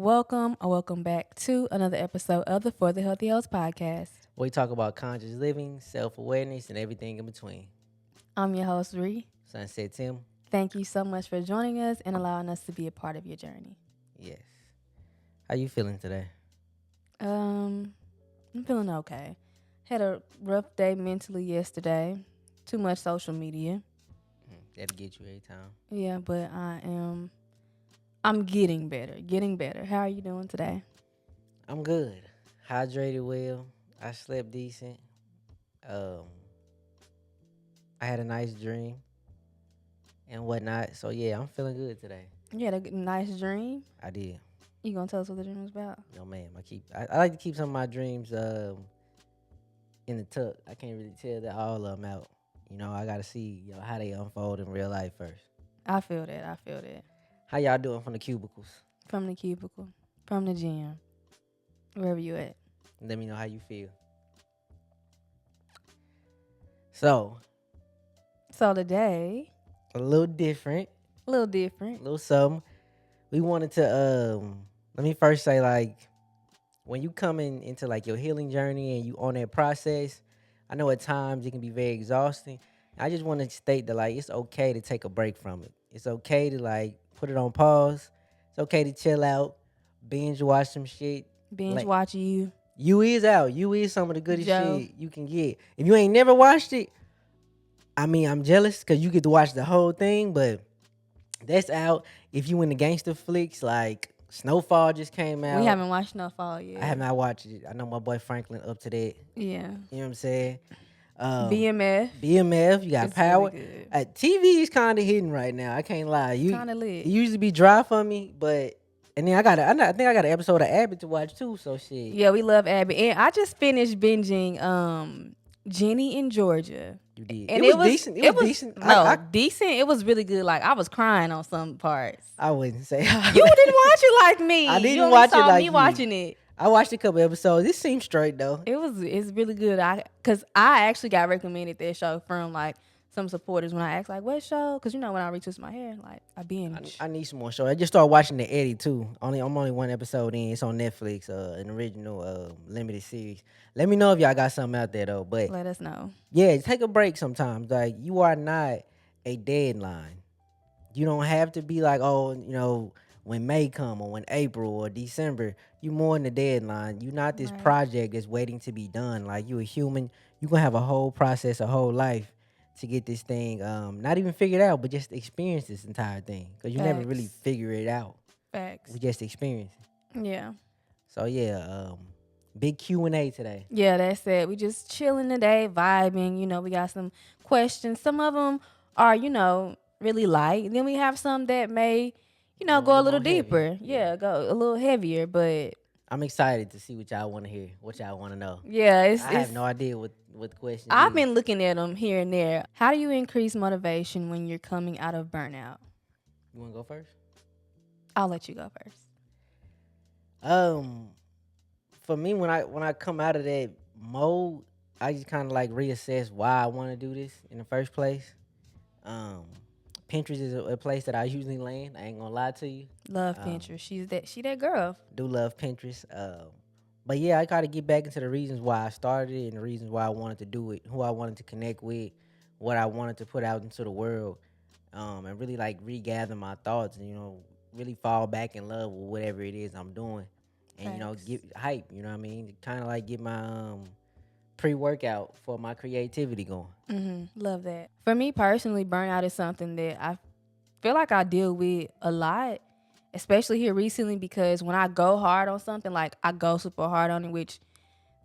welcome or welcome back to another episode of the For the Healthy Health podcast. We talk about conscious living, self awareness, and everything in between. I'm your host, Ree. Sunset Tim, Thank you so much for joining us and allowing us to be a part of your journey. yes. How you feeling today? I'm feeling okay. Had a rough day mentally yesterday. Too much social media. That'll get you every time. Yeah, but I'm getting better. Getting better. How are you doing today? I'm good. Hydrated well. I slept decent. Um, I had a nice dream and whatnot. So yeah, I'm feeling good today. You had a nice dream. I did. You gonna tell us what the dream was about? No ma'am. I like to keep some of my dreams in the tuck. I can't really tell that all of them out. I gotta see how they unfold in real life first. I feel that. How y'all doing from the cubicles? From the cubicle, from the gym, wherever you at. Let me know how you feel. So, So today, a little different, a little a different. little something. We wanted to let me first say, like, when you coming into like your healing journey and you on that process, I know at times it can be very exhausting. I just want to state that like it's okay to take a break from it. It's okay to like put it on pause. It's okay to chill out, binge watch some shit. Binge Like watching you. you is out. You is some of the goodest Joe. shit you can get. If you ain't never watched it, I mean, I'm jealous because you get to watch the whole thing, but that's out. If you in the gangster flicks, like Snowfall just came out. We haven't watched Snowfall yet. I have not watched it. I know my boy Franklin up to that. Yeah. You know what I'm saying? BMF. BMF, you got It's Power. really good. TV is kind of hidden right now. I can't lie. Kinda lit. It used to be dry for me, but and then I think I got an episode of Abbott to watch too. So shit. Yeah, we love Abby. And I just finished binging Jenny in Georgia. You did. And It was decent. It was decent. No, decent. It was really good. Like I was crying on some parts. I wouldn't say. You didn't watch it like me. I didn't you only watch it saw like me you. watching it. I watched a couple episodes. It seemed straight though. It's really good. Cause I actually got recommended that show from like some supporters when I asked like what show? Cause when I retwist my hair, like I binge. I need some more show. I just started watching the Eddie too. I'm only one episode in. It's on Netflix. An original limited series. Let me know if y'all got something out there though. But Let us know. yeah, take a break sometimes. Like you are not a deadline. You don't have to be like, when May come or when April or December, you more than the deadline. You're not this Right. project that's waiting to be done. Like you a human. You gonna have a whole process, a whole life to get this thing not even figured out, but just experience this entire thing. Because you never really Facts. figure it out. Facts. We just experience it. Yeah. So yeah, big Q&A today. Yeah, that's it. We just chilling today, vibing. We got some questions. Some of them are, really light. And then we have some that may, go a little more heavy. deeper. Yeah, go a little heavier. But I'm excited to see what y'all want to hear, what y'all want to know. yeah, I have no idea what the question I've is. been looking at them here and there. How do you increase motivation when you're coming out of burnout? You want to go first? I'll let you go first. For me, when I come out of that mode, I just kind of like reassess why I want to do this in the first place. Pinterest is a place that I usually land. I ain't gonna lie to you. Love Pinterest. She that girl. Do love Pinterest. But yeah, I gotta get back into the reasons why I started it and the reasons why I wanted to do it, who I wanted to connect with, what I wanted to put out into the world, and really like regather my thoughts and really fall back in love with whatever it is I'm doing, and Facts. get hype. You know what I mean? Kind of like get my pre-workout for my creativity going. Love that. For me personally, burnout is something that I feel like I deal with a lot, especially here recently, because when I go hard on something, like I go super hard on it, which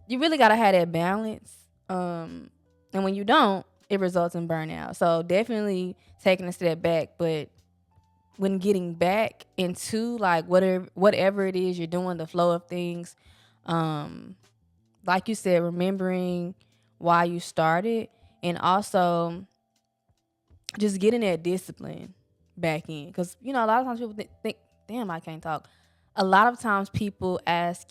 you really gotta have that balance. And when you don't, it results in burnout. So definitely taking a step back, but when getting back into like whatever it is you're doing, the flow of things, like you said, remembering why you started, and also just getting that discipline back in. Because, a lot of times people think, damn, I can't talk. A lot of times people ask,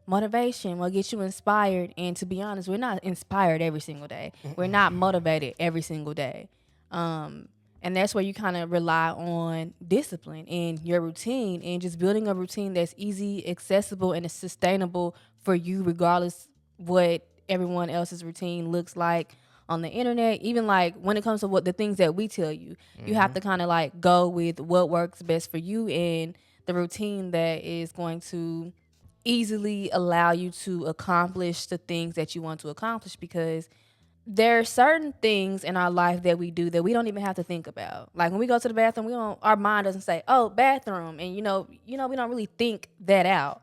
motivation will get you inspired. And to be honest, we're not inspired every single day. We're not motivated every single day. And that's where you kind of rely on discipline and your routine and just building a routine that's easy, accessible, and is sustainable for you, regardless what everyone else's routine looks like on the internet. Even like when it comes to what the things that we tell you, you have to kind of like go with what works best for you and the routine that is going to easily allow you to accomplish the things that you want to accomplish, because there are certain things in our life that we do that we don't even have to think about. Like when we go to the bathroom, we don't. Our mind doesn't say, "Oh, bathroom," and we don't really think that out.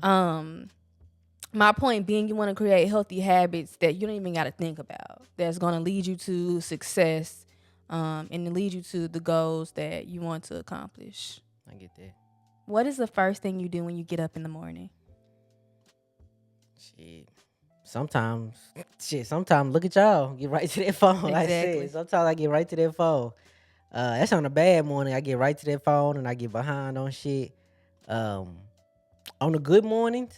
Um, my point being, you want to create healthy habits that you don't even got to think about. That's going to lead you to success, and to lead you to the goals that you want to accomplish. I get that. What is the first thing you do when you get up in the morning? Shit. Sometimes look at y'all. Get right to that phone. Like I Exactly. said, sometimes I get right to that phone. That's on a bad morning. I get right to that phone and I get behind on shit. Um, on the good mornings,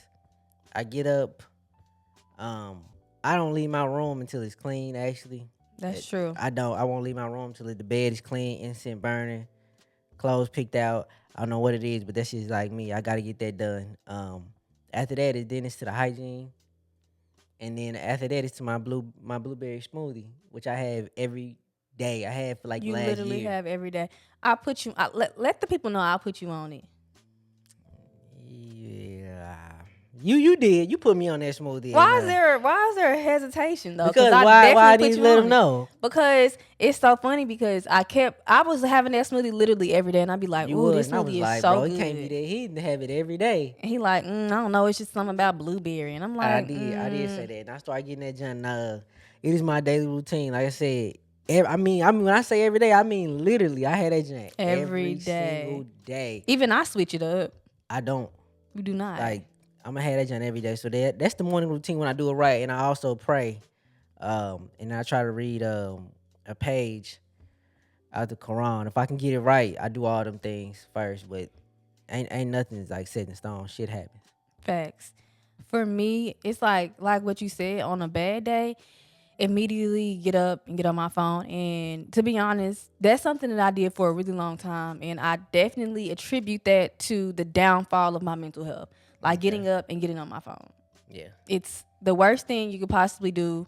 I get up. Um, I don't leave my room until it's clean. Actually, That's true. I don't. I won't leave my room until the bed is clean, incense burning, clothes picked out. I don't know what it is, but that's just like me. I gotta get that done. After that, it's to the hygiene, and then after that, it's to my blueberry smoothie, which I have every day. I have for like You last literally year. have every day. Let the people know I'll put you on it. Yeah, you did. You put me on that smoothie. Why is there a hesitation though? Because I why I definitely need put to you let on them it. know. Because it's so funny because I was having that smoothie literally every day, and I'd be like, You "Ooh, was, this and I was smoothie is like, so bro, it can't be good." that. He didn't have it every day. And he like, I don't know, it's just something about blueberry, and I'm And like, I did say that, and I started getting that junk. It is my daily routine. Like I said, I mean, when I say every day, I mean literally. I had that junk every every single day. day. Even I switch it up. I don't You do not. like. I'm gonna have that junk every day. So that's the morning routine when I do it right, and I also pray. And I try to read a page out the Quran. If I can get it right, I do all them things first. But ain't nothing's like set in stone. Shit happens. Facts. For me, it's like what you said. On a bad day, immediately get up and get on my phone. And to be honest, that's something that I did for a really long time, and I definitely attribute that to the downfall of my mental health. Like Okay. getting up and getting on my phone. Yeah. It's the worst thing you could possibly do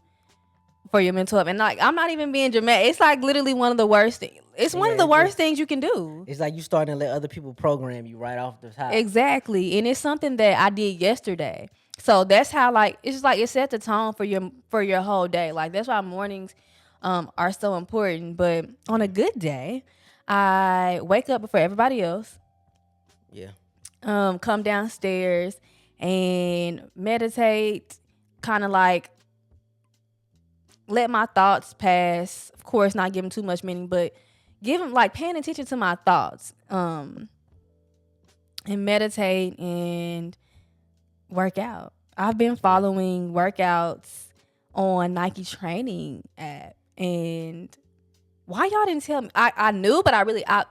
for your mental health. And like, I'm not even being dramatic. It's like literally one of the worst things. It's one Yeah. of the worst things you can do. It's like you starting to let other people program you right off the top. Exactly. And it's something that I did yesterday. So that's how, like, it's just like it set the tone for your whole day. Like that's why mornings are so important. But on a good day, I wake up before everybody else, Yeah. come downstairs and meditate, kind of like let my thoughts pass. Of course, not giving too much meaning, but giving like paying attention to my thoughts. And meditate and work out. I've been following workouts on Nike training app, and why y'all didn't tell me? I knew, but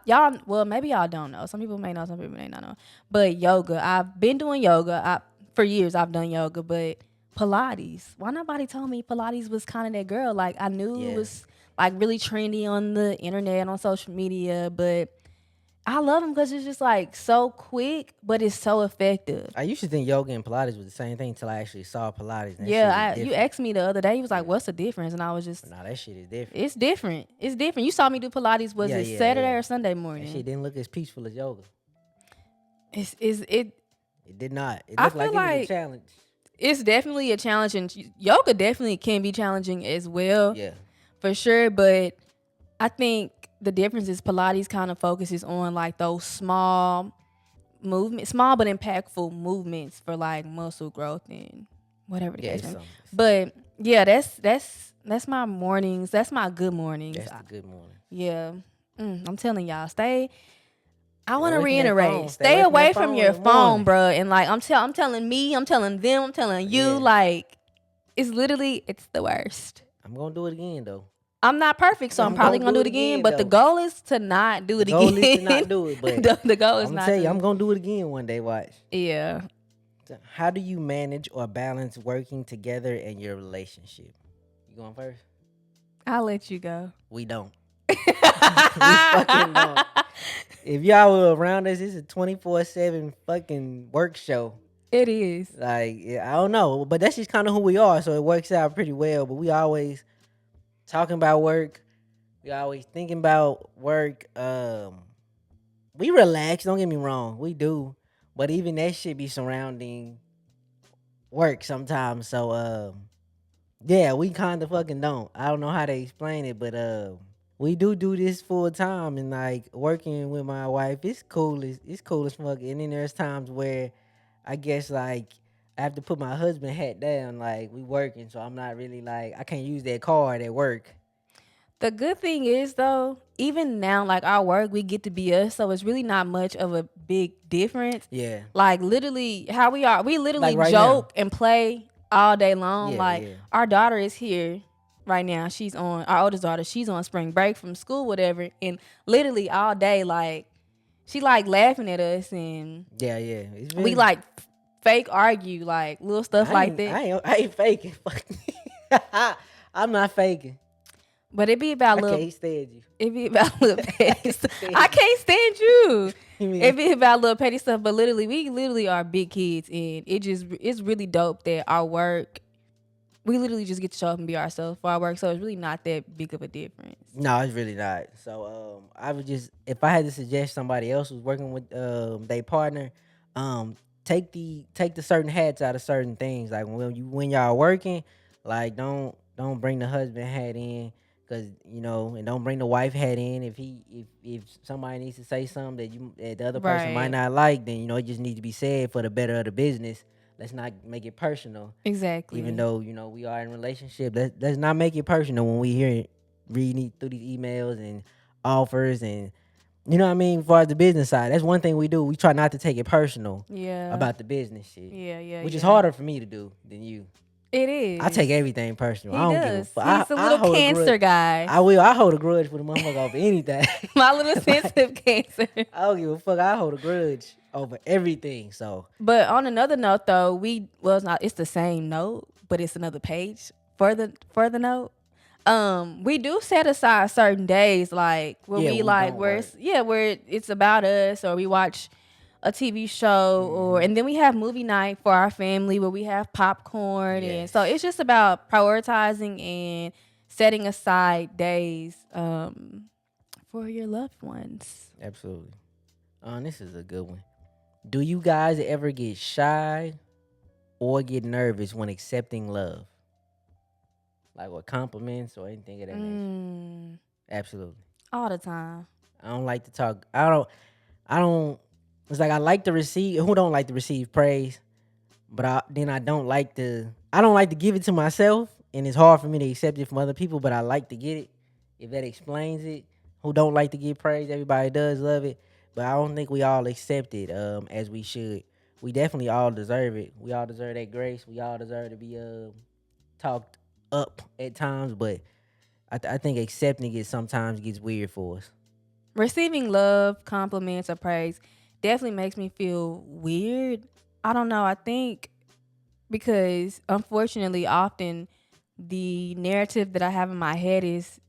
y'all, well, maybe y'all don't know. Some people may know, some people may not know. But yoga, I've been doing yoga. For years I've done yoga, but Pilates. Why nobody told me Pilates was kind of that girl? Like I knew it Yeah. was like really trendy on the internet, on social media, but I love them because it's just like so quick, but it's so effective. I used to think yoga and Pilates was the same thing until I actually saw Pilates. And that shit is Yeah, you different. asked me the other day. He was like, "What's the difference?" And I was just, Nah, that shit is different. "It's different. It's different." You saw me do Pilates. Was Yeah, it yeah, Saturday yeah. or Sunday That morning? shit didn't look as peaceful as yoga. It. It did not. It I looked feel like it was a like challenge. it's definitely a challenge, and yoga definitely can be challenging as well, Yeah. for sure. But I think the difference is Pilates kind of focuses on like those small movements, small but impactful movements for like muscle growth and whatever the Yeah, case it's may be. something. But yeah, that's my mornings. That's my good mornings. That's the good morning. Yeah. I'm telling y'all, stay. I Stay want to away from that phone. reiterate, Stay stay away from that away from phone in your the phone, morning. bro. And like, I'm telling me, I'm telling them, I'm telling you, Yeah. like, it's the worst. I'm gonna do it again though. I'm not perfect, so I'm probably gonna do it again. But the though. goal is to not do The it goal again. is to not do it, but the goal is I'm gonna not tell to. you, I'm gonna do it again one day. Watch. Yeah. How do you manage or balance working together in your relationship? You going first? I'll let you go. We don't. We fucking don't. If y'all were around us, it's a 24/7 fucking work show. It is. Like, yeah, I don't know, but that's just kind of who we are, so it works out pretty well. But we always talking about work. We always thinking about work. We relax. Don't get me wrong, we do, but even that shit be surrounding work sometimes. So, yeah, we kind of fucking don't. I don't know how to explain it, but we do this full time and like working with my wife. It's cool as fuck. And then there's times where I guess like I have to put my husband hat down. Like we working, so I'm not really like I can't use that card at work. The good thing is though, even now, like our work, we get to be us, so it's really not much of a big difference. Yeah, Like literally, how we are, we like literally right now. joke and play all day long. Yeah, Like yeah, our daughter is here right now. She's on our oldest daughter. She's on spring break from school, whatever, and literally all day, like she like laughing at us, and yeah, yeah. It's we been. like fake argue, like little stuff like that. I ain't faking. I'm not faking. But it be about I little can't stand you. It be about little I petty can't stuff. stand I you. can't stand you. You It mean be about little petty stuff, but literally, we literally are big kids, and it's really dope that our work. We literally just get to show up and be ourselves for our work, so it's really not that big of a difference. no, it's really not. So I would just if I had to suggest somebody else who's working with their partner, um, take the certain hats out of certain things. Like when y'all working, like don't bring the husband hat in. Cause and don't bring the wife hat in. If somebody needs to say something that the other person might Right. not like, then it just needs to be said for the better of the business. Let's not make it personal. Even Exactly. though we are in a relationship, let's not make it personal when we hear reading through these emails and offers and what I mean. For the business side, that's one thing we do. We try not to take it personal Yeah. about the business shit, Yeah. Yeah. which is Yeah. harder for me to do than you. It I is. take everything personal. I He don't give a does. fuck. He's a I little hold a grudge. cancer guy. I will. I hold a grudge for the motherfucker over anything. My little Like, sensitive cancer. I don't give a fuck. I hold a grudge over everything. So But on another note, though, it's not. It's the same note, but it's another page for the note. We do set aside certain days, like where yeah, we we like don't where work. it's where it's about us, or we watch a TV show, or Hmm. and then we have movie night for our family where we have popcorn, and so Yes, it's just about prioritizing and setting aside days for your loved ones. absolutely. This is a good one. Do you guys ever get shy or get nervous when accepting love? Like with compliments or anything of that nature? Mm, Absolutely. all the time. I don't like to talk. I don't it's like I like to receive who don't like to receive praise, but I don't like to give it to myself, and it's hard for me to accept it from other people, but I like to get it. If that explains it. Who don't like to get praise, everybody does love it, but I don't think we all accept it as we should. We definitely all deserve it. We all deserve that grace. We all deserve to be talked up at times, but I think accepting it sometimes gets weird for us. Receiving love, compliments, or praise definitely makes me feel weird. I don't know. I think because unfortunately, often the narrative that I have in my head is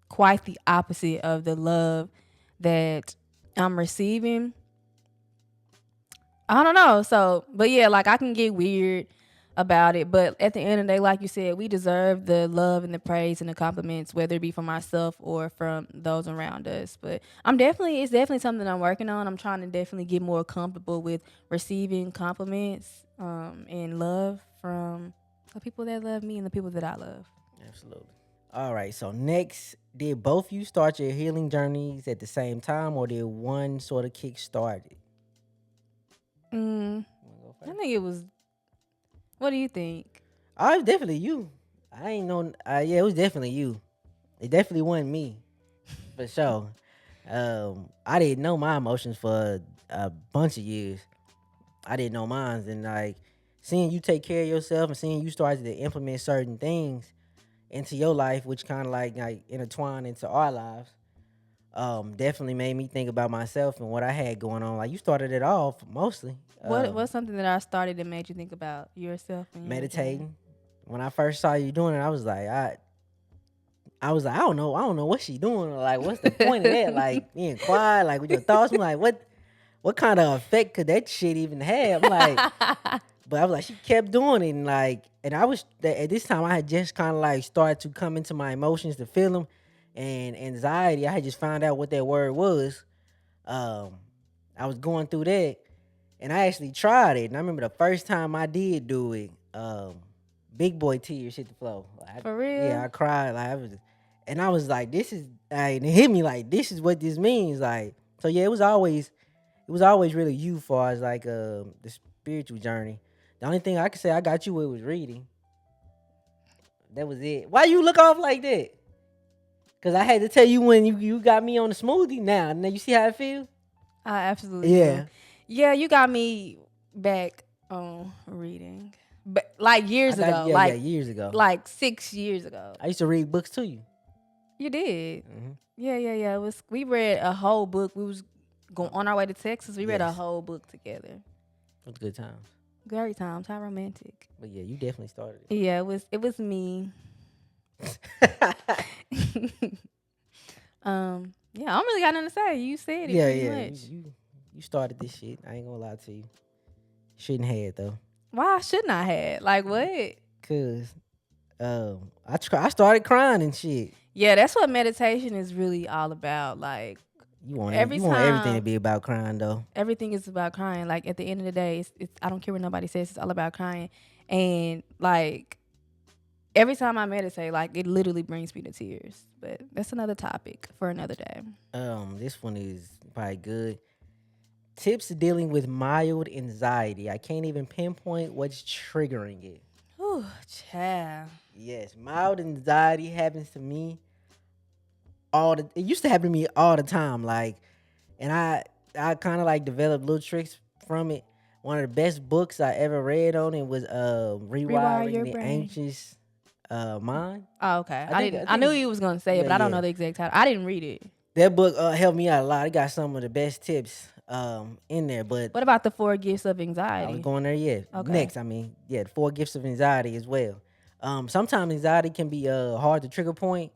quite the opposite of the love that I'm receiving. I don't know. So, but yeah, like I can get weird about it. But at the end of the day, like you said, we deserve the love and the praise and the compliments, whether it be from ourselves or from those around us. But it's definitely something I'm working on. I'm trying to definitely get more comfortable with receiving compliments and love from the people that love me and the people that I love. Absolutely. All right. So next, did both you start your healing journeys at the same time, or did one sort of kick start it? Mm, Wanna go I first? think it was. What do you think? Oh, it was definitely you. I ain't know. Yeah, it was definitely you. It definitely wasn't me for sure. I didn't know my emotions for a bunch of years. I didn't know mine, and like seeing you take care of yourself and seeing you start to implement certain things into your life, which kind of like intertwine into our lives. Definitely made me think about myself and what I had going on. Like you started it off mostly. What's something that I started that made you think about yourself and your journey? Meditating. When I first saw you doing it, I was like, I was like, I don't know what she doing. Like, what's the point of that? Like being quiet, like with your thoughts. I'm like, what kind of effect could that shit even have? I'm like, but I was like, she kept doing it, and like, and I was at this time I had just kind of like started to come into my emotions to feel them, and anxiety. I had just found out what that word was. Um, I was going through that, and I actually tried it. And I remember the first time I did do it. Big boy tears hit the floor. For Yeah, real? I cried. Like I was, and I was like, this is. Like, and it hit me like this is what this means. Like so, yeah, it was always really you far as like the spiritual journey. The only thing I could say I got you with was reading. That was it. Why you look off like that? Cause I had to tell you when you got me on the smoothie. Now you see how I feel. I absolutely do. Yeah, Yeah, you got me back on reading. But like I years got ago, yeah years ago. like 6 years ago. I used to read books to you. You did. Hmm. Yeah. It was we read a whole book. We was going on our way to Texas. We read a Yes, whole book together. it was good times. Great times. How romantic. But yeah, you definitely started Yeah, it was me. it. Yeah, I don't really got nothing to say. You said it Yeah, pretty yeah. much. You started this shit. I ain't gonna lie to you. Shouldn't have though. Why shouldn't I have? Like what? Cause I started crying and shit. Yeah, that's what meditation is really all about. Like every You want everything to time be about crying though. everything is about crying. Like at the end of the day, it's I don't care what nobody says. It's all about crying. And like every time I meditate, like it literally brings me to tears. But that's another topic for another day. This one is probably good. Tips dealing with mild anxiety. I can't even pinpoint what's triggering it. Whew, child. Yes, mild anxiety happens to me it used to happen to me all the time. Like, and I kind of like developed little tricks from it. One of the best books I ever read on it was Rewire Rewiring your the brain. Anxious Mind. Oh, okay. I I think didn't. I I think knew it's you was gonna say it, yeah, but I don't yeah. know the exact title. I didn't read it. That book helped me out a lot. It got some of the best tips in there. But What about the 4 gifts of I was anxiety? going there, yeah. Okay. Next, I mean, yeah, the 4 gifts of anxiety as well. Sometimes anxiety can be hard to trigger point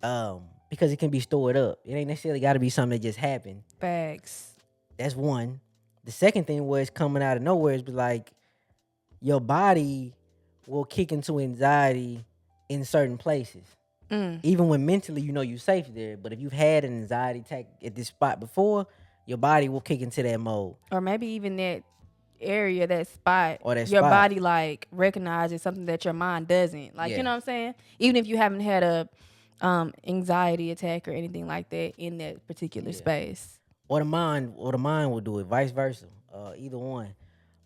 because it can be stored up. It ain't necessarily got to be something that just happened. Facts. That's one. The second thing was coming out of nowhere is be like your body will kick into anxiety in certain places. Mm. Even when mentally you know you're safe there, but if you've had an anxiety attack at this spot before, your body will kick into that mode Or maybe even that area, that spot, or that your spot. body like recognizes something that your mind doesn't. Like you Yeah, know what I'm saying? Even if you haven't had a anxiety attack or anything like that in that particular yeah. space. Or the mind will do it, vice versa. Either one.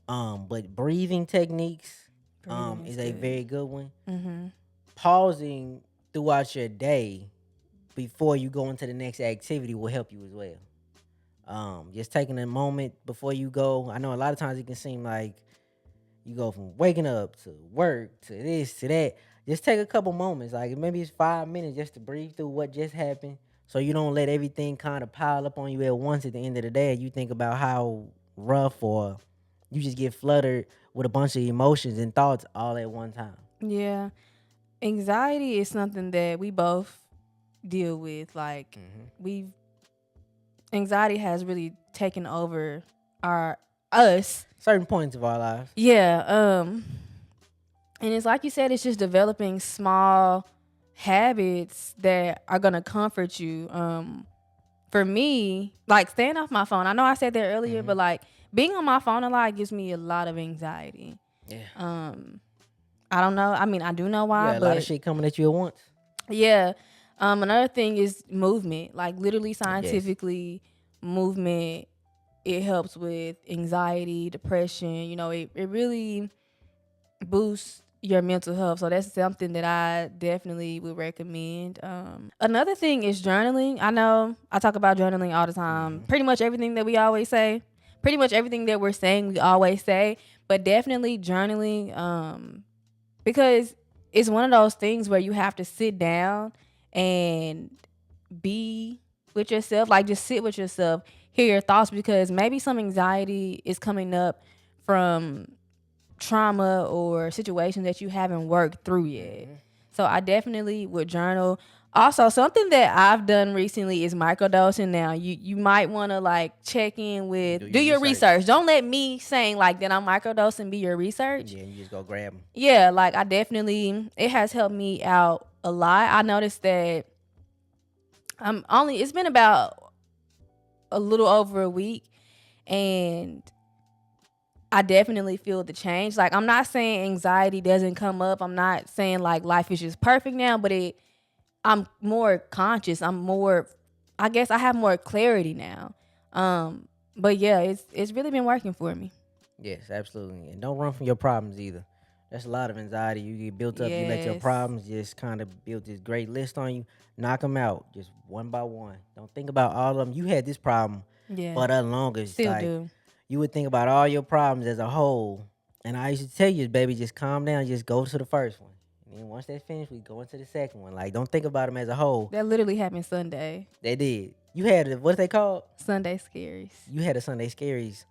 But breathing techniques Breathing is is a good. very good one. Mm-hmm. Pausing throughout your day before you go into the next activity will help you as well. Just taking a moment before you go. I know a lot of times it can seem like you go from waking up to work to this to that. Just take a couple moments, like maybe it's 5 minutes, just to breathe through what just happened, so you don't let everything kind of pile up on you at once at the end of the day. And you think about how rough or you just get flooded with a bunch of emotions and thoughts all at one time. Yeah. Anxiety is something that we both deal with. Like Hmm. we've anxiety has really taken over our us. Certain points of our lives. Yeah. And it's like you said, it's just developing small habits that are gonna comfort you. For me, like staying off my phone. I know I said that earlier, Hmm. but like being on my phone a lot gives me a lot of anxiety. Yeah. I don't know. I mean, I do know why, Yeah, a lot of but shit coming at you at once. yeah. Another thing is movement. Like literally Yes. scientifically, movement it helps with anxiety, depression. You know, it really boosts your mental health. So that's something that I definitely would recommend. Another thing is journaling. I know I talk about journaling all the time. Hmm. Pretty much everything that we always say, pretty much everything that we're saying, we always say. But definitely journaling, because it's one of those things where you have to sit down and be with yourself, like just sit with yourself, hear your thoughts, because maybe some anxiety is coming up from trauma or situations that you haven't worked through yet. Hmm. So I definitely would journal. Also, something that I've done recently is microdosing. Now, you might want to like check in Do with, do your your research. research. Don't let me saying like that I'm microdosing be your research. Yeah, you just go grab them. Yeah, like I definitely, it has helped me out a lot. I noticed that it's been about a little over a week, and I definitely feel the change. Like, I'm not saying anxiety doesn't come up. I'm not saying like life is just perfect now, but I'm more conscious. I guess I have more clarity now. But yeah, it's really been working for me. Yes, absolutely. And don't run from your problems either. That's a lot of anxiety. You get built up. You let your Yes. problems just kind of build this great list on you. Knock them out just one by one. Don't think about all of them. You had this problem Yeah. for the longest. Still Like do. you would think about all your problems as a whole. And I used to tell you, baby, just calm down. Just go to the first one. And then once that's finished, we go into the second one. Like don't think about them as a whole. That literally happened Sunday. They did. You had what they called? Sunday scaries. You had a Sunday scaries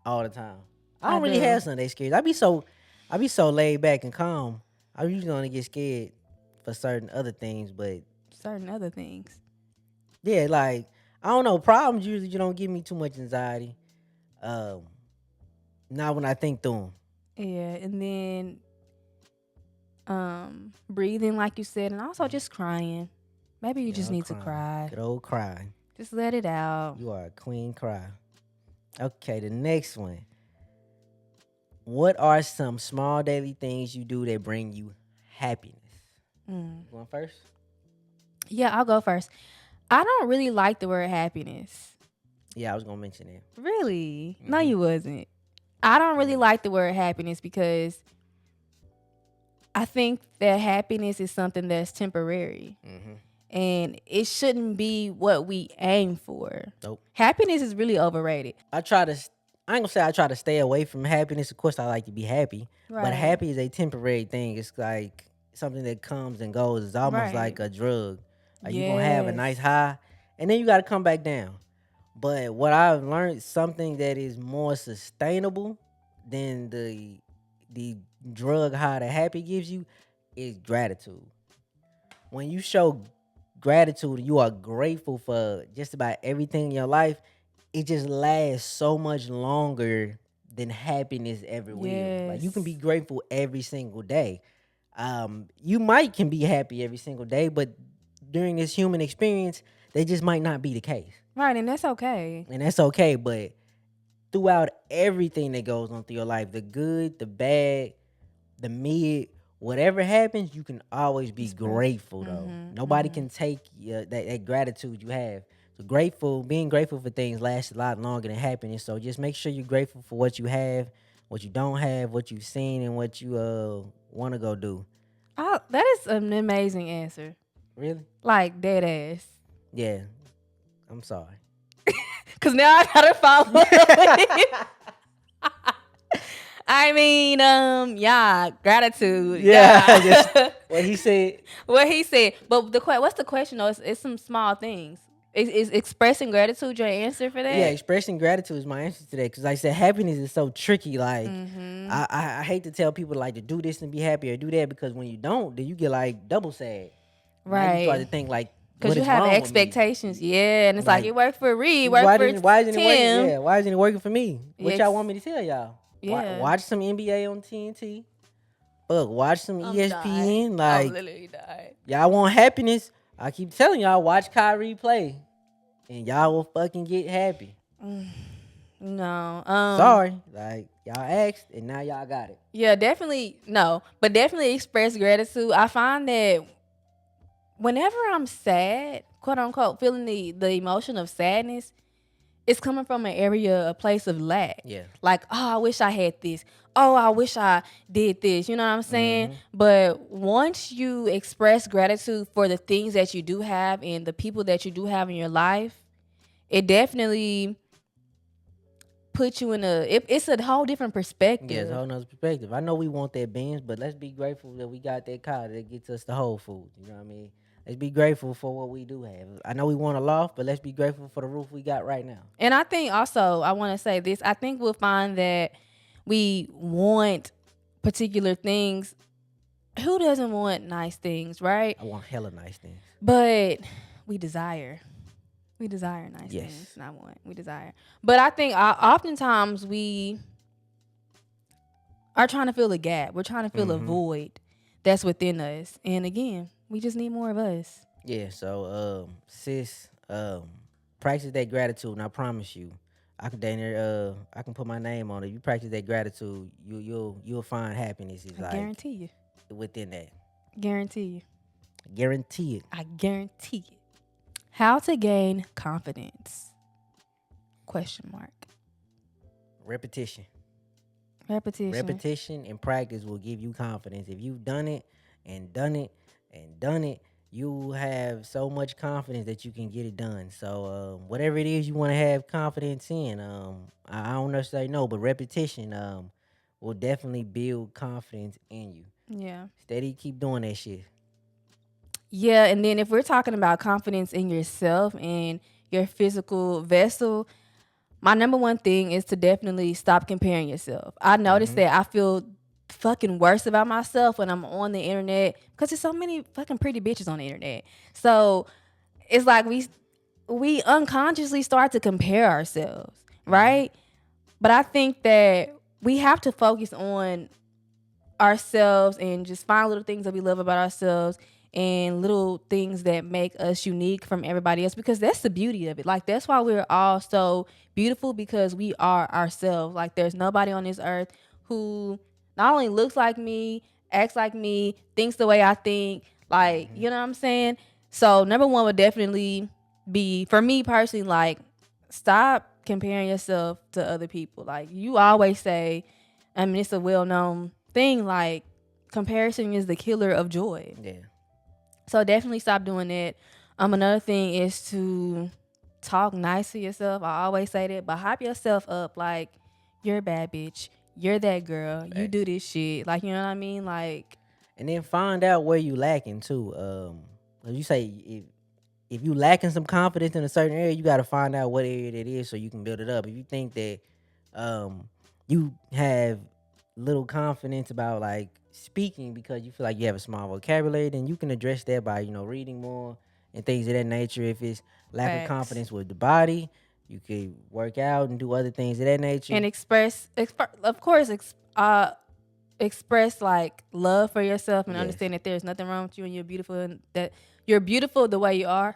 all the time. I I don't really do. have Sunday scares. I be so laid back and calm. I usually only get scared for certain other things, but Certain other things. yeah, like I don't know. Problems usually you don't give me too much anxiety. Um, Not when I think through them. Yeah, and then breathing like you said, and also just crying. Maybe you just need to cry. Good old cry. Just let it out. You are a queen cry. Okay, the next one. What are some small daily things you do that bring you happiness? Mm. Going first? Yeah, I'll go first. I don't really like the word happiness. Yeah, I was gonna mention that. Really? No, Mhm. you wasn't. I don't really like the word happiness because I think that happiness is something that's temporary. Mm-hmm. And it shouldn't be what we aim for. Nope. Happiness is really overrated. I ain't gonna say I try to stay away from happiness. Of course, I like to be happy, but Right. happy is a temporary thing. It's like something that comes and goes. It's almost Right. like a drug. Like you gonna have a Yes. nice high, and then you got to come back down. But what I've learned, something that is more sustainable than the drug high that happy gives you, is gratitude. When you show gratitude, you are grateful for just about everything in your life, it just lasts so much longer than happiness ever will. Like you can be Yes. grateful every single day. You might can be happy every single day, but during this human experience, that just might not be the case. Right, and that's okay. And that's okay. But throughout everything that goes on through your life, the good, the bad, the mid, whatever happens, you can always be grateful though. Nobody can take that gratitude you have. So being grateful for things lasts a lot longer than happiness. So just make sure you're grateful for what you have, what you don't have, what you've seen, and what you want to go do. That is an amazing answer. Really? Like dead ass. Yeah. I'm sorry. Cause now I gotta follow it. I mean, yeah, gratitude. Yeah, Yeah. just what he said. What he said. But what's the question though? It's some small things. Is expressing gratitude your answer for Yeah, that? expressing gratitude is my answer to that. Because like I said, happiness is so tricky. Like Mm-hmm. I hate to tell people like to do this and be happy or do that, because when you don't, then you get like double sad. Now you start to Right. think like, Cause what you is have wrong with me? expectations. Yeah. And it's like Like, it worked for Reed, worked for why isn't it working? Tim. Yeah, why isn't it working for me? What y'all Ex- want me to tell y'all? Yeah. Watch some NBA on TNT. Fuck, watch some I'm ESPN. dying. I'm Like literally dying. y'all want happiness. I keep telling y'all, watch Kyrie play, and y'all will fucking get happy. No. Sorry, like y'all asked, and now y'all got it. Yeah, definitely no. But definitely express gratitude. I find that whenever I'm sad, quote unquote, feeling the emotion of sadness, it's coming from a place of lack. Yeah. Like, oh, I wish I had this. Oh, I wish I did this. You know what I'm saying? But once you express gratitude for the things that you do have and the people that you do have in your life, it definitely puts you in it's a whole different perspective. Yeah, it's a whole nother perspective. I know we want that Benz, but let's be grateful that we got that car that gets us the Whole Foods. You know what I mean? Let's be grateful for what we do have. I know we want a loft, but let's be grateful for the roof we got right now. And I think also, I want to say this, I think we'll find that we want particular things who doesn't want nice things, right? I want hella nice things. But we desire. We desire nice things, Yes. not want. We desire. But I think oftentimes we are trying to fill a gap. We're trying to fill a Mm-hmm. void that's within us. And again, we just need more of us. Yeah. So, sis, practice that gratitude, and I promise you, I can dang near, I can put my name on it. You practice that gratitude, you'll find happiness is I like guarantee you. within that. Guarantee you. Guarantee it. I guarantee it. How to gain confidence? Question mark. Repetition. Repetition. Repetition and practice will give you confidence. If you've done it and done it and done it, you have so much confidence that you can get it done. So whatever it is you want to have confidence in, I don't necessarily know, but repetition will definitely build confidence in you. Yeah. Steady, keep doing that shit. Yeah, and then if we're talking about confidence in yourself and your physical vessel, my number one thing is to definitely stop comparing yourself. I noticed Mm-hmm. that I feel fucking worse about myself when I'm on the internet because there's so many fucking pretty bitches on the internet. So it's like we unconsciously start to compare ourselves, Mm-hmm. right? But I think that we have to focus on ourselves and just find little things that we love about ourselves and little things that make us unique from everybody else, because that's the beauty of it. Like, that's why we're all so beautiful, because we are ourselves. Like, there's nobody on this earth who not only looks like me, acts like me, thinks the way I think, like, Mm-hmm. you know what I'm saying? So number one would definitely be, for me personally, like, stop comparing yourself to other people. Like, you always say, I mean, it's a well-known thing, like, comparison is the killer of joy. Yeah. So definitely stop doing that. Another thing is to talk nice to yourself. I always say that, but hype yourself up like you're a bad bitch. You're that girl. You do Facts. this shit. Like, you know what I mean? Like, And then find out where you lacking too. As you say, if you lacking some confidence in a certain area, you got to find out what area that is so you can build it up. If you think that you have little confidence about like speaking because you feel like you have a small vocabulary, then you can address that by reading more and things of that nature. If it's lack of facts. confidence with the body, you could work out and do other things of that nature. And of course, express like love for yourself and Yes. understand that there's nothing wrong with you and you're beautiful, and that you're beautiful the way you are.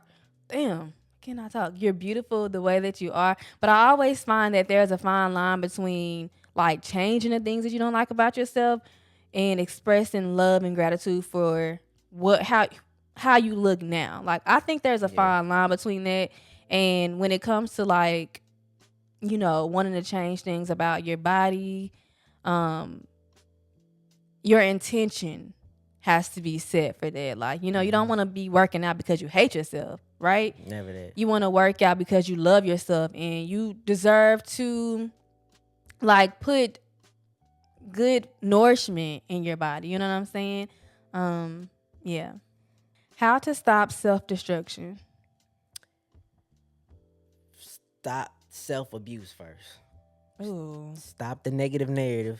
Damn, can I talk? You're beautiful the way that you are. But I always find that there's a fine line between like changing the things that you don't like about yourself and expressing love and gratitude for what how you look now. Like, I think there's a Yeah. fine line between that. And when it comes to like, wanting to change things about your body, um your intention has to be set for that. Like, you don't Hmm. want to be working out because you hate yourself, right? Never that. You want to work out because you love yourself and you deserve to like put good nourishment in your body. You know what I'm saying? Yeah. How to stop self-destruction. Stop self abuse first. Ooh. Stop the negative narrative.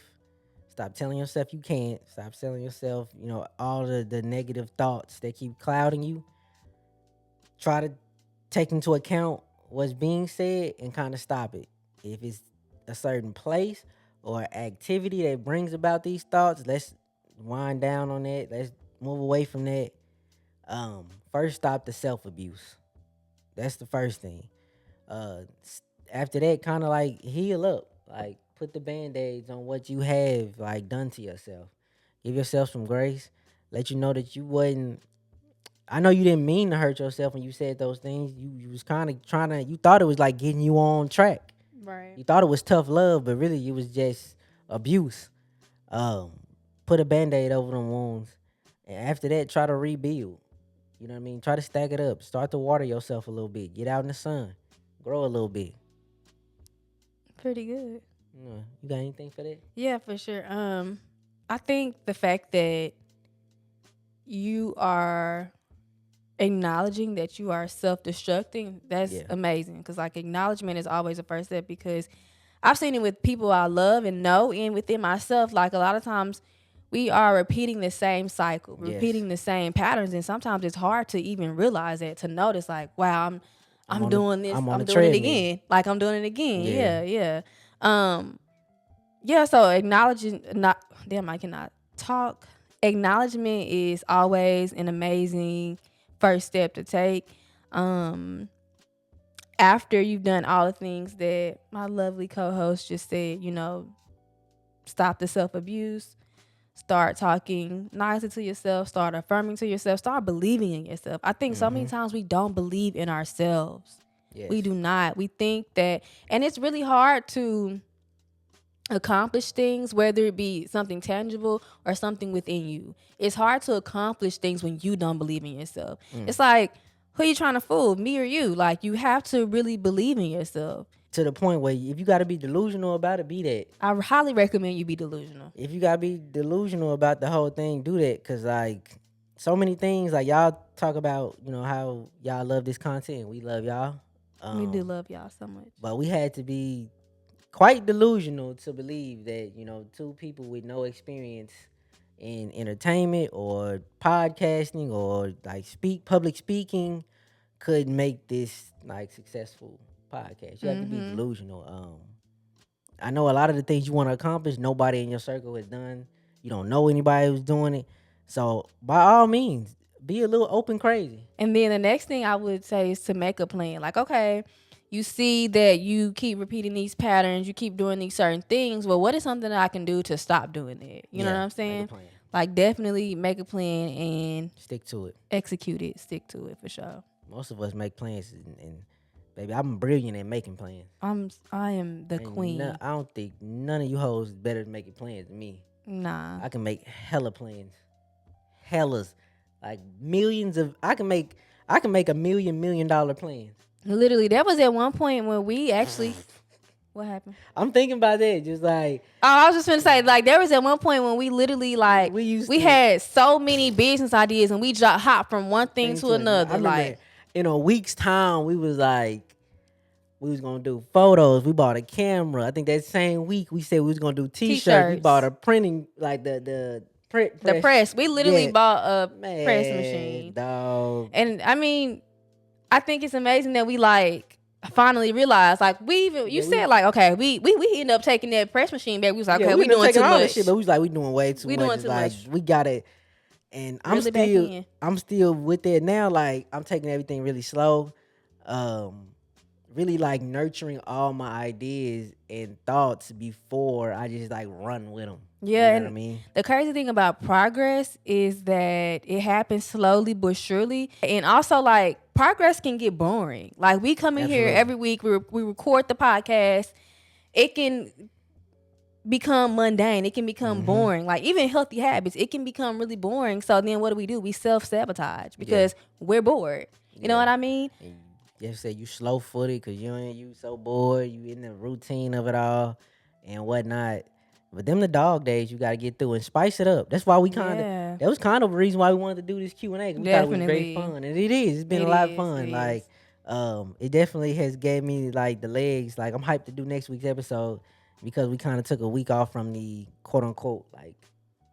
Stop telling yourself you can't. Stop telling yourself, all the negative thoughts that keep clouding you. Try to take into account what's being said and kind of stop it. If it's a certain place or activity that brings about these thoughts, let's wind down on that. Let's move away from that. First, stop the self abuse. That's the first thing. After that, kind of like heal up, like put the band-aids on what you have like done to yourself. Give yourself some grace. Let you know that you wasn't. I know you didn't mean to hurt yourself when you said those things. You was kind of trying to. You thought it was like getting you on track. Right. You thought it was tough love, but really it was just abuse. Um, put a band-aid over them wounds, and after that, try to rebuild. You know what I mean? Try to stack it up. Start to water yourself a little bit. Get out in the sun. Grow a little bit. Pretty good. You got anything for that? Yeah, for sure. I think the fact that you are acknowledging that you are self-destructing, that's Yeah. amazing, because like acknowledgement is always a first step, because I've seen it with people I love and know, and within myself. Like, a lot of times we are repeating the same cycle, Yes. repeating the same patterns, and sometimes it's hard to even realize that, to notice like, wow, I'm I'm on the doing this, I'm on I'm the doing it treadmill. again, like I'm doing it again. Yeah. Yeah, yeah. Um, yeah. So acknowledging, not damn, I cannot talk. Acknowledgement is always an amazing first step to take. Um, After you've done all the things that my lovely co-host just said, stop the self-abuse, start talking nicely to yourself, start affirming to yourself, start believing in yourself. I think so many Mm-hmm. times we don't believe in ourselves. Yes. We do not. We think that, and it's really hard to accomplish things, whether it be something tangible or something within you. It's hard to accomplish things when you don't believe in yourself. It's like, who you trying to fool, me or you? Like, you have to really believe in yourself. To the point where if you got to be delusional about it, be that. I highly recommend you be delusional. If you got to be delusional about the whole thing, do that. Cause like so many things, like y'all talk about, how y'all love this content. We love y'all. We do love y'all so much. But we had to be quite delusional to believe that, two people with no experience in entertainment or podcasting or like public speaking could make this like successful podcast. You have to be delusional. I know a lot of the things you want to accomplish, nobody in your circle has done. You don't know anybody who's doing it. So by all means, be a little open crazy. And then the next thing I would say is to make a plan. Like, okay, you see that you keep repeating these patterns, you keep doing these certain things. Well, what is something that I can do to stop doing it? You know what I'm saying? Make a plan. Like, definitely make a plan and Stick to it. execute it. Stick to it for sure. Most of us make plans, and baby, I'm brilliant at making plans. I am the queen. I don't think none of you hoes is better at making plans than me. Nah. I can make hella plans, hellas, like millions of. I can make $1 million plans. Literally, that was at one point when we actually. What happened? I'm thinking about that, just like. Oh, I was just gonna say, like, there was at one point when we literally, like, we had so many business ideas and we hopped from one thing to another. I remember like, in a week's time, we was gonna do photos. We bought a camera. I think that same week we said we was gonna do t-shirts. We bought a printing, like the print press. The press. We literally bought a press machine. Dog. And I mean, I think it's amazing that we like finally realized, like, you said like, okay, we ended up taking that press machine back. We was like, okay, we doing too all much. That shit, but we was like, we doing way too much. Doing too much. We got it. And I'm still with it now. Like, I'm taking everything really slow. Really like nurturing all my ideas and thoughts before I just like run with them. Yeah, you know and what I mean? The crazy thing about progress is that it happens slowly but surely. And also, like, progress can get boring. Like, we come in here every week, we record the podcast. It can become mundane. It can become boring. Like, even healthy habits, it can become really boring. So then what do? We self-sabotage because we're bored. You know what I mean? And you say you slow-footed because you so bored. You in the routine of it all and whatnot. But them the dog days you got to get through and spice it up. That's why we that was kind of the reason why we wanted to do this Q&A. We thought it was great fun. And it is. It's been a lot of fun. Like, it definitely has gave me like the legs. Like, I'm hyped to do next week's episode because we kind of took a week off from the quote unquote like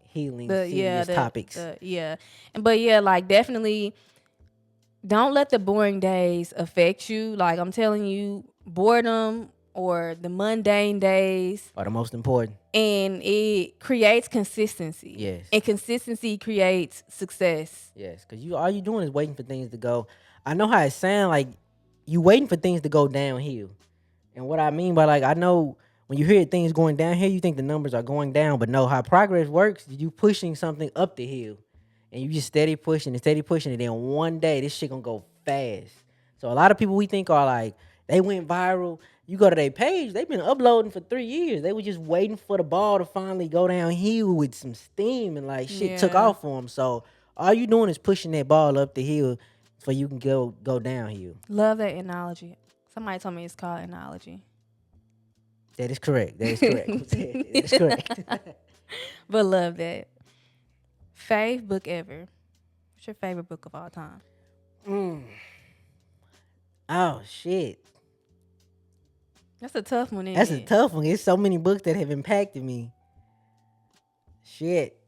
healing serious topics. But like, definitely don't let the boring days affect you. Like, I'm telling you, boredom or the mundane days are the most important. And it creates consistency. Yes. And consistency creates success. Yes, because all you doing is waiting for things to go. I know how it sounds like you waiting for things to go downhill. And what I mean by, like, I know when you hear things going downhill, you think the numbers are going down. But no, how progress works, you pushing something up the hill. And you just steady pushing. And then one day, this shit gonna go fast. So a lot of people we think are like, they went viral. You go to their page, they've been uploading for 3 years. They were just waiting for the ball to finally go downhill with some steam and like shit took off for them. So all you doing is pushing that ball up the hill so you can go downhill. Love that analogy. Somebody told me it's called analogy. That is correct. That is correct. But love that. Fave book ever. What's your favorite book of all time? Oh, shit. That's a tough one, That's a tough one. There's so many books that have impacted me. Shit.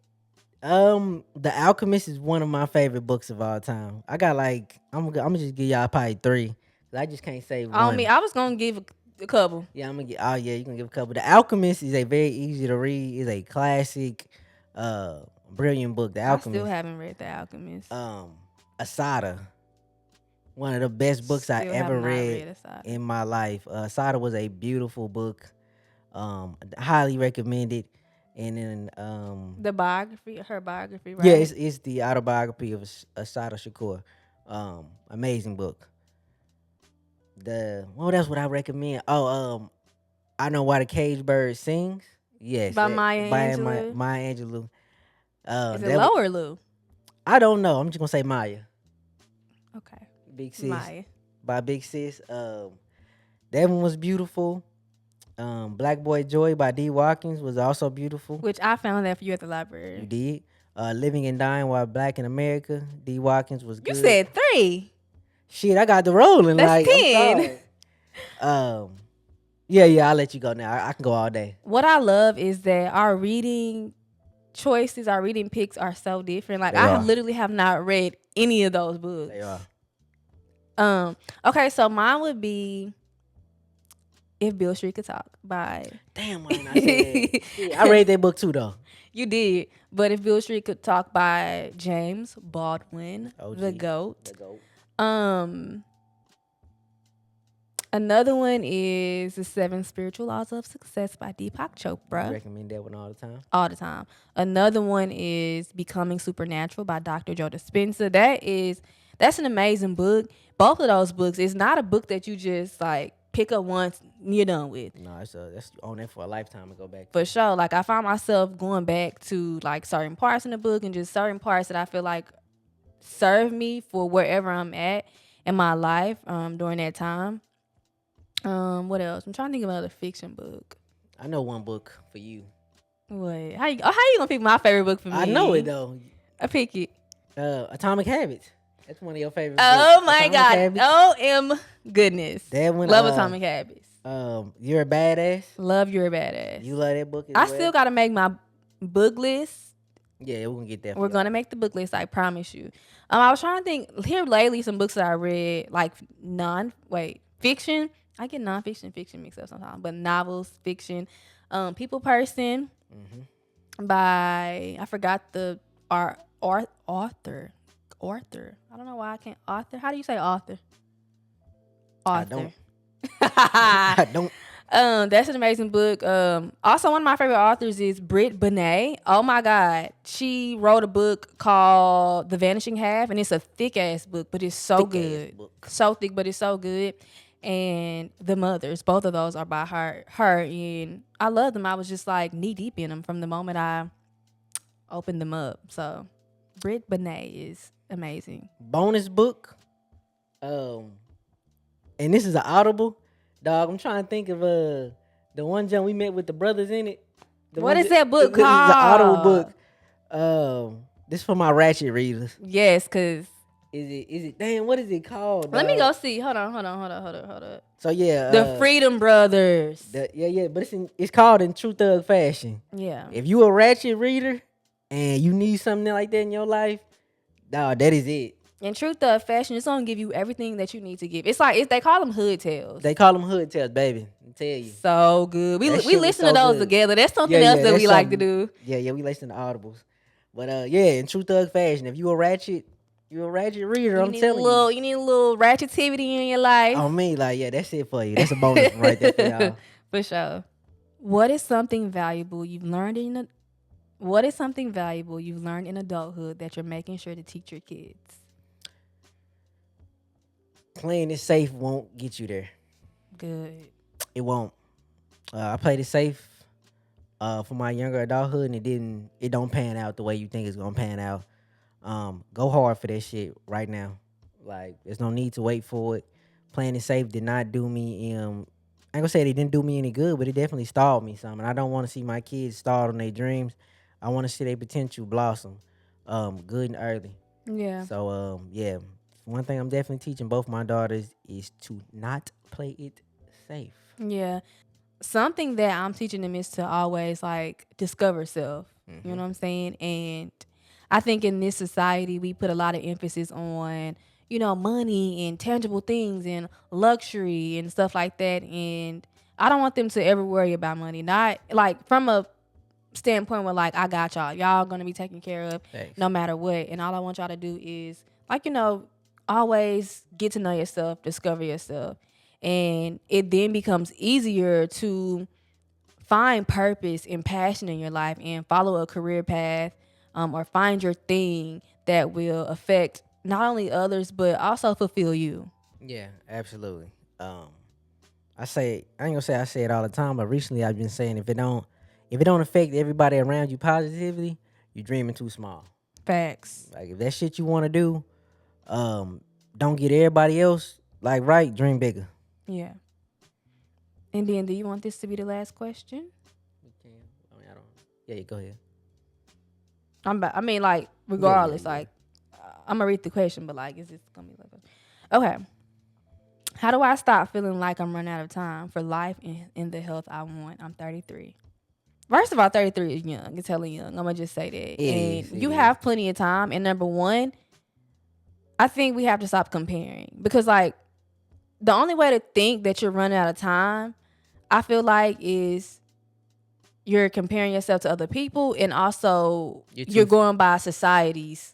The Alchemist is one of my favorite books of all time. I got like I'm gonna just give y'all probably three. 'Cause I just can't say On me, one. I was gonna give a couple. Yeah, I'm gonna get. Oh yeah, you gonna give a couple. The Alchemist is a very easy to read. Is a classic, brilliant book. The I still Alchemist. haven't read The Alchemist. Um, Asada, one of the best books I Still have ever not read read Asada. in my life. Asada was a beautiful book. Highly recommended. And then The biography, her biography, yeah, right? it's the autobiography of Asada Shakur. Amazing book. The what else would I recommend? Oh, I know why the cage bird sings. Yes, By Maya by Angelou. Maya Angelou. Is it That Low or Lou? I don't know. I'm just gonna say Maya. Okay, Big sis Maya. by Big Sis. That one was beautiful. Black Boy Joy by D. Watkins was also beautiful. Which I found that for you at the You library. did. Living and Dying While Black in America. D. Watkins was You good. said 3. Shit, I got the rolling. That's Like I'm 10. sorry. Um, yeah. I'll let you go now. I can go all day. What I love is that our reading choices, our reading picks are so different. Like They I are. literally have not read any of those books. They are. Okay, so mine would be If Bill Street Could Talk by Damn, why didn't I say that? Shit, I read that book too though. You did. But If Bill Street Could Talk by James Baldwin, OG. the GOAT. The GOAT. Another one is The Seven Spiritual Laws of Success by Deepak You Chopra. recommend that one all the time? All the time. Another one is Becoming Supernatural by Dr. Joe Dispenza. That's an amazing book. Both of those books, it's not a book that you just like pick up once and you're done with. No, that's on there for a lifetime to go back to. For sure. Like I find myself going back to like certain parts in the book and just certain parts that I feel like serve me for wherever I'm at in my life during that time. What else? I'm trying to think of another fiction book. I know one book for you. Wait, how you gonna pick my favorite book for me? I know it though. I pick it. Atomic Habits. That's one of your favorite Oh books. my Atomic God. Habits. Goodness. That one. Love Atomic Habits. You're a badass. Love You're a Badass. You love that book as I well? still gotta make my book list. Yeah, we're gonna get that. We're gonna make the book list, I promise you. I was trying to think here lately some books that I read, like fiction. I get nonfiction, fiction mixed up sometimes, but novels, fiction. People Person by I forgot the author. Author. I don't know why I can't author. How do you say author? I Author. don't. I don't. That's an amazing book. Also one of my favorite authors is Britt Benet. Oh my God. She wrote a book called The Vanishing Half, and it's a thick ass book, but it's so good. So thick, but it's so good. And The Mothers, both of those are by her, and I love them. I was just like knee deep in them from the moment I opened them up. So Britt Benet is amazing. Bonus book. And this is an Audible. Dog, I'm trying to think of the one jump we met with the brothers in it. What is that book This is an called? Audible book. This for my ratchet readers. Yes, cause Is it damn, what is it called? let me dog? go see. Hold on. So yeah, The Freedom Brothers. but it's called In True Thug Fashion. Yeah. If you a ratchet reader and you need something like that in your life, dog, that is it. In True Thug Fashion, it's gonna give you everything that you need to give. It's like they call them hood tales. They call them hood tales, baby. I tell you. So good. We That shit was listen so to those good. together. That's something else that that's we like to something- do. Yeah, we listen to audibles. But In True Thug Fashion, if you a ratchet reader, I'm telling you. You need a little ratchetivity in your life. On me, like, yeah, that's it for you. That's a bonus right there for y'all. For sure. What is something valuable you've learned in adulthood that you're making sure to teach your kids? Playing it safe won't get you there. Good. It won't. I played it safe for my younger adulthood, and it don't pan out the way you think it's gonna pan out. Go hard for that shit right now. Like, there's no need to wait for it. Playing it safe did not do me. I ain't gonna say it didn't do me any good, but it definitely stalled me some. And I don't want to see my kids stalled on their dreams. I want to see their potential blossom, good and early. Yeah. So one thing I'm definitely teaching both my daughters is to not play it safe. Yeah. Something that I'm teaching them is to always like discover self. You know what I'm saying? And I think in this society we put a lot of emphasis on, money and tangible things and luxury and stuff like that. And I don't want them to ever worry about money. Not like from a standpoint where like I got y'all. Y'all gonna be taken care of Thanks. no matter what. And all I want y'all to do is like, always get to know yourself, discover yourself. And it then becomes easier to find purpose and passion in your life and follow a career path, or find your thing that will affect not only others but also fulfill you. Yeah, absolutely. Um, I ain't gonna say I say it all the time, but recently I've been saying if it don't affect everybody around you positively, you're dreaming too small. Facts. Like if that shit you want to do, um, don't get everybody else like right. Dream bigger. Yeah. And then do you want this to be the last question? You can. I mean, I don't. Yeah, go ahead. I mean, like, Yeah, yeah, regardless, yeah. like, I'm gonna read the question, but like, is this gonna be like, okay? How do I stop feeling like I'm running out of time for life and in the health I want? I'm 33. First of all, 33 is young. It's hella young. I'm gonna just say that, It is. and It you is. have plenty of time. And number one, I think we have to stop comparing because, like, the only way to think that you're running out of time, I feel like, is you're comparing yourself to other people, and also You're you're too. going by society's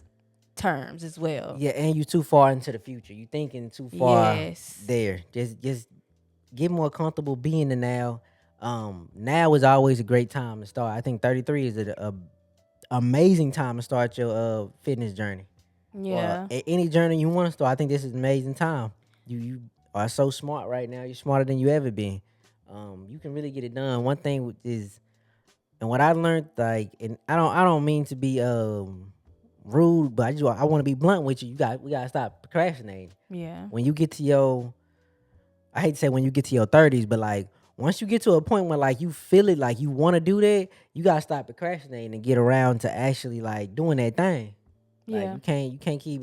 terms as well. Yeah, and you too far into the future. You thinking too far Yes. there. Just get more comfortable being the now. Now is always a great time to start. I think 33 is a amazing time to start your fitness journey. Or Yeah. any journey you want to start. I think this is an amazing time. You are so smart right now. You're smarter than you ever been. You can really get it done. One thing is, and what I learned, like, and I don't mean to be rude, but I want to be blunt with you. We gotta stop procrastinating. Yeah. When you get to your, I hate to say when you get to your 30s, but like once you get to a point where like you feel it, like you want to do that, you gotta stop procrastinating and get around to actually like doing that thing. Like Yeah. you can't keep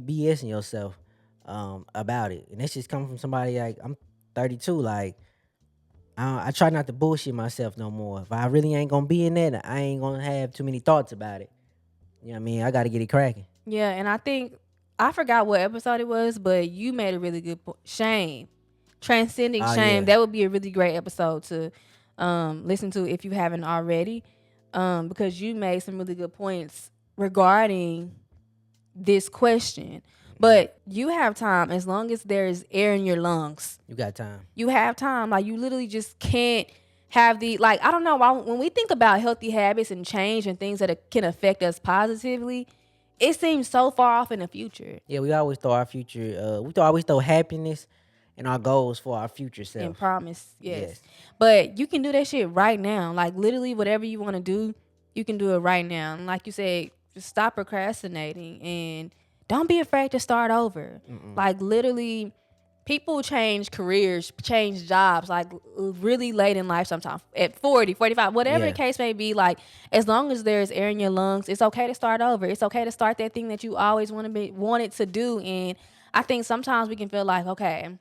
BSing yourself about it, and that's just coming from somebody like I'm 32. Like I try not to bullshit myself no more. If I really ain't gonna be in that, I ain't gonna have too many thoughts about it. You know what I mean? I gotta get it cracking. Yeah. And I think I forgot what episode it was, but you made a really good point. Shame. Transcending Oh shame. yeah, That would be a really great episode to listen to if you haven't already. Because you made some really good points regarding this question. But you have time as long as there's air in your lungs. you got time. You have time. Like, you literally just can't have the, like, I don't know why when we think about healthy habits and change and things that can affect us positively, it seems so far off in the future. Yeah, we always throw our future. Always throw happiness and our goals for our future And self. promise, yes. Yes. But you can do that shit right now. Like, literally whatever you want to do, you can do it right now. And like you said, just stop procrastinating and don't be afraid to start over. Mm-mm. Like, literally, people change careers, change jobs, like, really late in life sometimes, at 40, 45, whatever the Yeah. case may be. Like, as long as there's air in your lungs, it's okay to start over. It's okay to start that thing that you always wanted to do. And I think sometimes we can feel like, okay,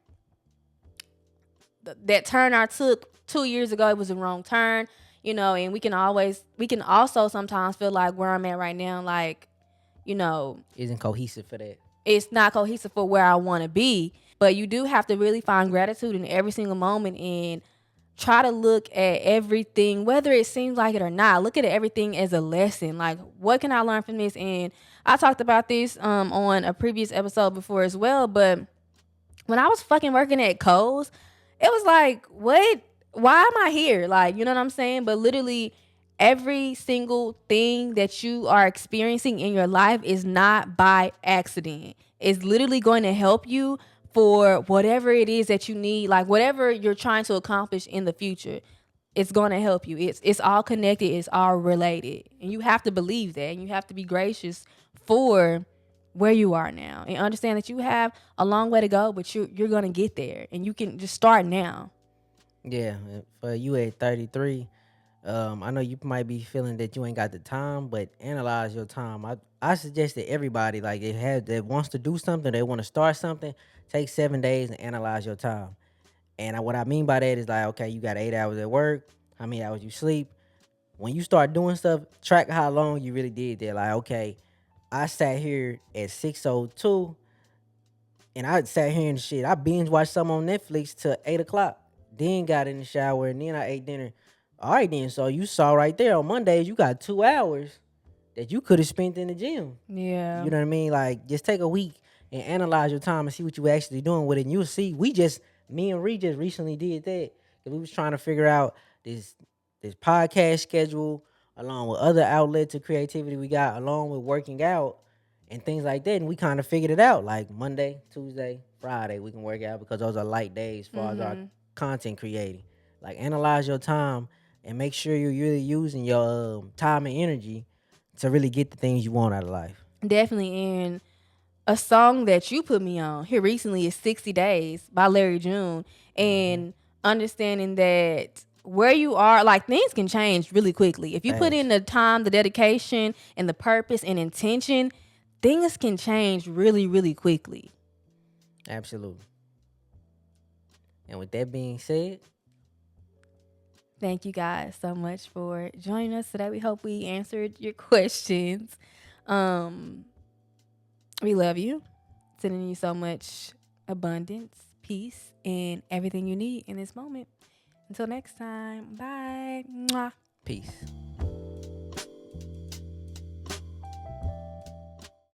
that turn I took 2 years ago, it was the wrong turn, and we can also sometimes feel like where I'm at right now, like, you know, Isn't cohesive for that. it's not cohesive for where I want to be. But you do have to really find gratitude in every single moment and try to look at everything, whether it seems like it or not. Look at everything as a lesson. Like, what can I learn from this? And I talked about this on a previous episode before as well. But when I was fucking working at Kohl's, it was like, what? Why am I here? Like, you know what I'm saying? But literally, every single thing that you are experiencing in your life is not by accident. It's literally going to help you for whatever it is that you need, like whatever you're trying to accomplish in the future. It's going to help you. It's all connected. It's all related, and you have to believe that, and you have to be gracious for where you are now, and understand that you have a long way to go, but you're gonna get there, and you can just start now. Yeah. For you at 33, I know you might be feeling that you ain't got the time, but analyze your time. I suggest that everybody like that wants to do something, they want to start something, take 7 days and analyze your time. And what I mean by that is like, okay, you got 8 hours at work. How many hours you sleep? when you start doing stuff, track how long you really did there. Like, okay, I sat here at 6:02 and I sat here and shit. I binge watched some on Netflix till 8 o'clock. Then got in the shower and then I ate dinner. All right, then. So you saw right there on Mondays, you got 2 hours that you could have spent in the gym. Yeah. You know what I mean? Like, just take a week and analyze your time and see what you actually doing with it. And you'll see. Me and Ree just recently did that because we was trying to figure out this podcast schedule along with other outlets of creativity we got, along with working out and things like that. And we kind of figured it out. Like Monday, Tuesday, Friday, we can work out because those are light days as far as our Mm-hmm. content creating. Like, analyze your time and make sure you're really using your time and energy to really get the things you want out of life. Definitely. And a song that you put me on here recently is 60 Days by Larry June. Mm-hmm. And understanding that where you are, like things can change really quickly. If you put in Facts. the time, the dedication, and the purpose and intention, things can change really, really quickly. Absolutely. And with that being said, Thank you guys so much for joining us today. We hope we answered your questions. Um, we love you. Sending you so much abundance, peace, and everything you need in this moment. Until next time, bye. Mwah. peace.